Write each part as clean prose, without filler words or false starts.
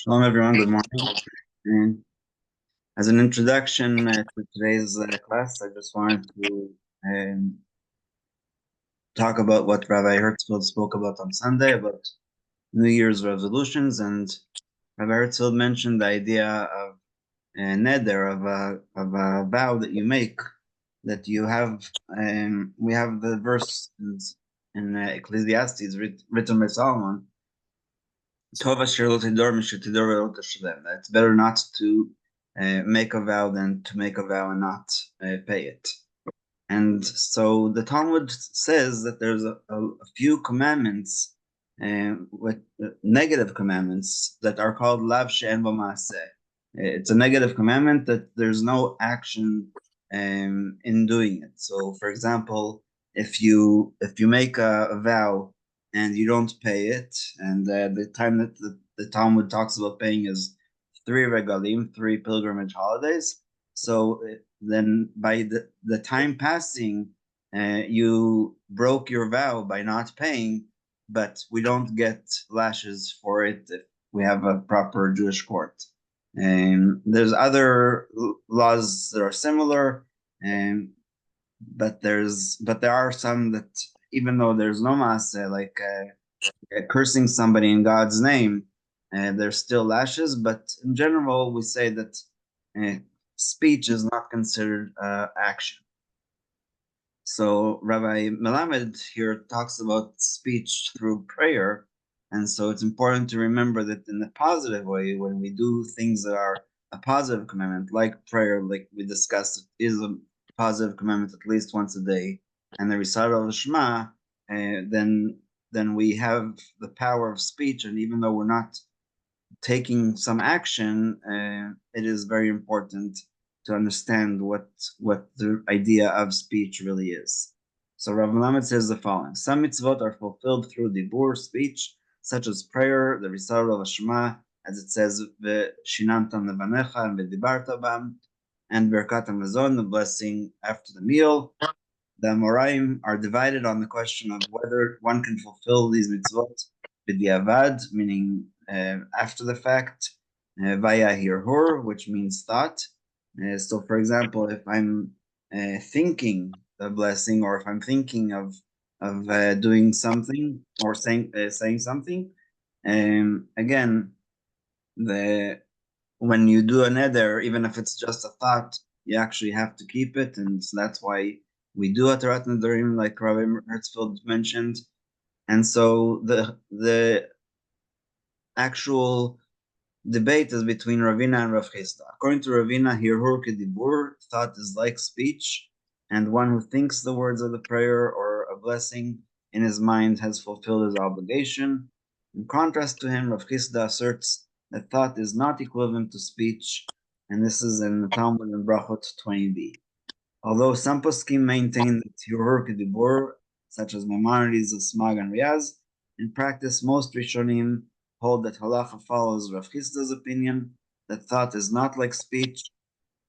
Shalom, everyone. Good morning. And as an introduction to today's class, I just wanted to um, talk about what Rabbi Herzfeld spoke about on Sunday about New Year's resolutions. And Rabbi Herzfeld mentioned the idea of neder, of a vow that you make, that you have. We have the verse in Ecclesiastes written by Solomon. It's better not to make a vow than to make a vow and not pay it. And so the Talmud says that there's a few commandments, with negative commandments that are called lav she'en bo ma'aseh. It's a negative commandment that there's no action in doing it. So, for example, if you make a vow and you don't pay it, and the time that the Talmud talks about paying is 3 regalim, 3 pilgrimage holidays. So then by the time passing, you broke your vow by not paying, but we don't get lashes for it if we have a proper Jewish court. There's other laws that are similar, but there are some that even though there's no maaseh, like cursing somebody in God's name, there's still lashes. But in general, we say that speech is not considered action. So Rabbi Melamed here talks about speech through prayer. And so it's important to remember that in a positive way, when we do things that are a positive commandment, like prayer, like we discussed, is a positive commandment at least once a day, and the recital of Shema, then we have the power of speech. And even though we're not taking some action, it is very important to understand what the idea of speech really is. So Rav Melamed says the following: some mitzvot are fulfilled through dibur, speech, such as prayer, the recital of Shema, as it says, "V'shinantam levanecha" and "V'dibarta bam," and Birkat Hamazon, the blessing after the meal. The Amoraim are divided on the question of whether one can fulfill these mitzvot b'diavad, meaning after the fact, via hirhur, which means thought. So, for example, if I'm thinking a blessing, or if I'm thinking of doing something or saying something, again, when you do a neder, even if it's just a thought, you actually have to keep it, and so that's why we do a Torah Nedarim, like Rabbi Herzfeld mentioned. And so the actual debate is between Ravina and Rav Chisda. According to Ravina, hirhur kedibur, thought is like speech, and one who thinks the words of the prayer or a blessing in his mind has fulfilled his obligation. In contrast to him, Rav Chisda asserts that thought is not equivalent to speech, and this is in the Talmud in Brachot 20b. Although some poskim maintain that hirhur kedibur, such as Maimonides, Smag, and Riaz, in practice, most Rishonim hold that halacha follows Rav Chisda's opinion, that thought is not like speech,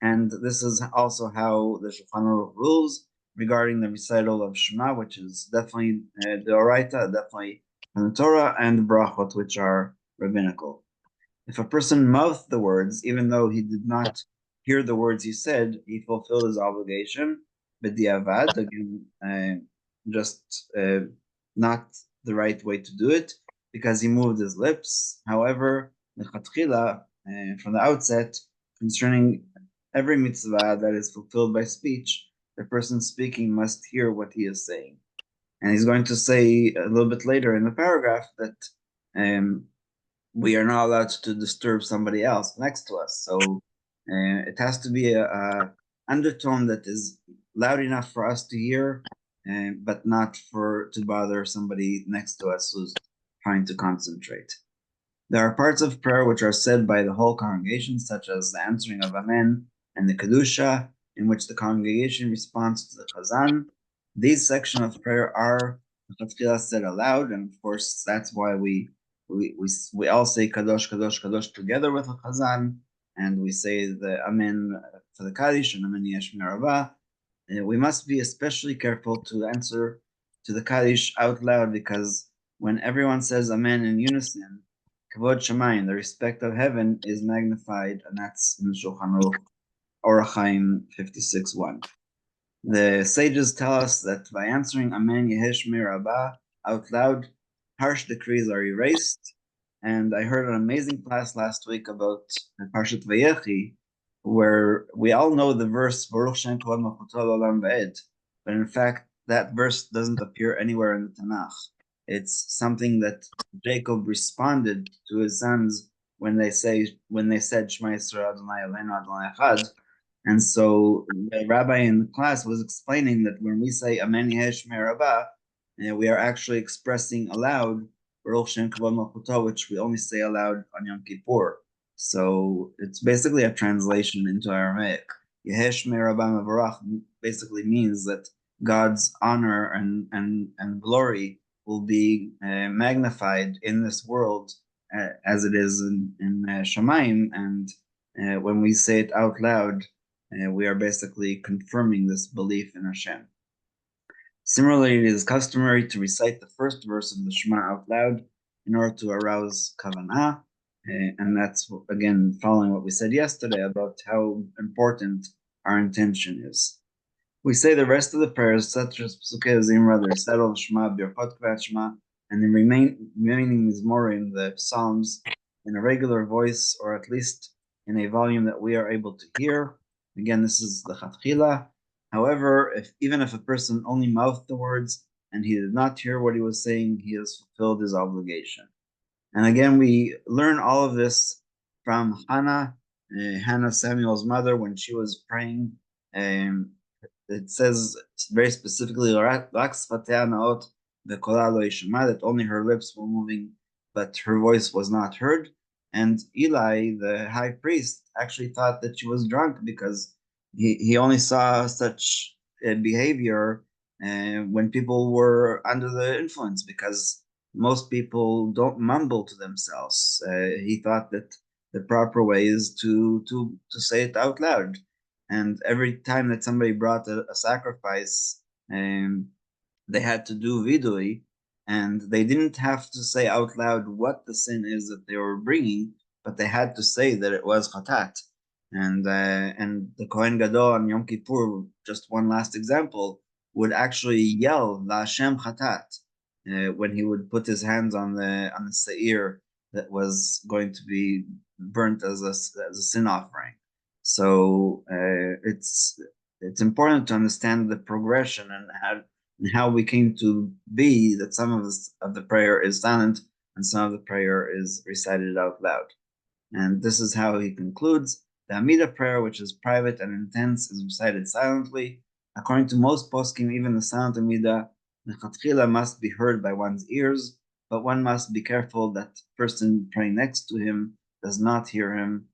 and this is also how the Shulchan Aruch rules regarding the recital of Shema, which is definitely the Oraita, definitely from the Torah, and Brachot, which are rabbinical. If a person mouthed the words, even though he did not hear the words he said, he fulfilled his obligation, b'diavad, again, just not the right way to do it, because he moved his lips. However, lechatchila, from the outset, concerning every mitzvah that is fulfilled by speech, the person speaking must hear what he is saying. And he's going to say a little bit later in the paragraph that we are not allowed to disturb somebody else next to us. So it has to be a undertone that is loud enough for us to hear, but not to bother somebody next to us who's trying to concentrate. There are parts of prayer which are said by the whole congregation, such as the answering of Amen and the Kedusha, in which the congregation responds to the Chazan. These sections of prayer are said aloud, and of course that's why we all say Kadosh, Kadosh, Kadosh together with the Chazan, and we say the Amen for the Kaddish and Amen Yesh Merava. We must be especially careful to answer to the Kaddish out loud, because when everyone says Amen in unison, Kavod Shamayim, the respect of heaven, is magnified, and that's in Shulchan Aruch, Orach Chaim 56:1. The sages tell us that by answering Amen Yehesh Mirabah out loud, harsh decrees are erased. And I heard an amazing class last week about Parshat Vayechi, where we all know the verse Baruch Shem Kavod Malchuto L'Olam Va'ed, but in fact that verse doesn't appear anywhere in the Tanakh. It's something that Jacob responded to his sons when they said Shema Yisrael Adonai Eloheinu Adonai Echad. And so the rabbi in the class was explaining that when we say Amen Yehesh Merabah, we are actually expressing aloud Baruch Shem Kavod Malchuto, which we only say aloud on Yom Kippur. So it's basically a translation into Aramaic. Yehesh Merabah Mavarach basically means that God's honor and glory will be magnified in this world as it is in Shamayim. And when we say it out loud, we are basically confirming this belief in Hashem. Similarly, it is customary to recite the first verse of the Shema out loud in order to arouse kavanah, and that's, again, following what we said yesterday about how important our intention is. We say the rest of the prayers, such as Pesukei Zimra, the recital of Shema, Birchot Kvat Shema, and the remaining Mizmorim, the Psalms, in a regular voice, or at least in a volume that we are able to hear. Again, this is the Chatchila. However, even if a person only mouthed the words and he did not hear what he was saying, he has fulfilled his obligation. And again, we learn all of this from Hannah, Samuel's mother, when she was praying. It says very specifically that only her lips were moving, but her voice was not heard. And Eli, the high priest, actually thought that she was drunk because he only saw such behavior when people were under the influence, because most people don't mumble to themselves. He thought that the proper way is to say it out loud. And every time that somebody brought a sacrifice, they had to do vidui, and they didn't have to say out loud what the sin is that they were bringing, but they had to say that it was chatat. And the Kohen Gadol on Yom Kippur, just one last example, would actually yell La Hashem chatat when he would put his hands on the seir that was going to be burnt as a sin offering. So it's important to understand the progression and how we came to be that some of the prayer is silent and some of the prayer is recited out loud. And this is how he concludes. The Amidah prayer, which is private and intense, is recited silently. According to most poskim, even the silent Amidah, the Chatchila must be heard by one's ears, but one must be careful that the person praying next to him does not hear him.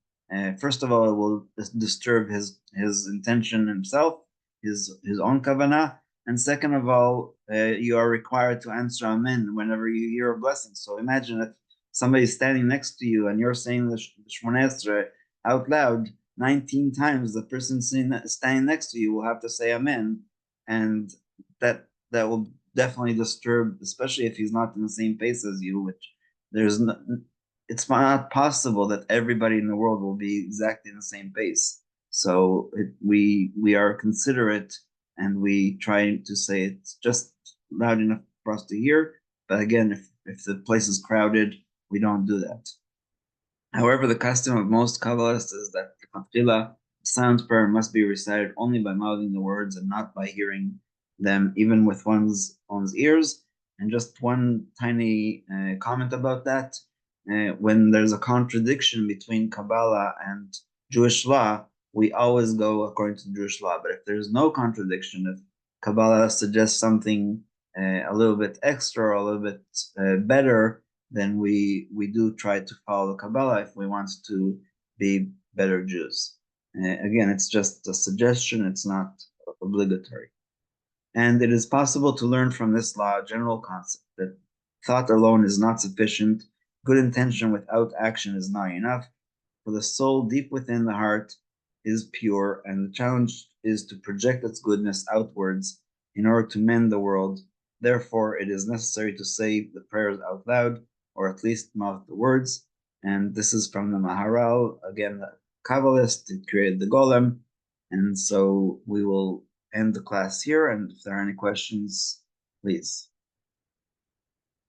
First of all, it will disturb his intention himself, his own kavanah, and second of all, you are required to answer Amen whenever you hear a blessing. So imagine if somebody's standing next to you and you're saying the Shmoneh Esrei out loud 19 times, the person standing next to you will have to say Amen, and that will definitely disturb, especially if he's not in the same pace as you, which it's not possible that everybody in the world will be exactly in the same pace. So we are considerate, and we try to say it just loud enough for us to hear. But again, if the place is crowded, we don't do that. However, the custom of most Kabbalists is that the silent prayer must be recited only by mouthing the words and not by hearing them, even with one's ears. And just one tiny comment about that. When there's a contradiction between Kabbalah and Jewish law, we always go according to Jewish law. But if there's no contradiction, if Kabbalah suggests something a little bit extra or a little bit better, then we do try to follow the Kabbalah if we want to be better Jews. Again, it's just a suggestion, it's not obligatory. And it is possible to learn from this law a general concept that thought alone is not sufficient, good intention without action is not enough, for the soul deep within the heart is pure, and the challenge is to project its goodness outwards in order to mend the world. Therefore, it is necessary to say the prayers out loud, or at least mouth the words. And this is from the Maharal, again, the Kabbalist, who created the Golem. And so we will end the class here, and if there are any questions, please.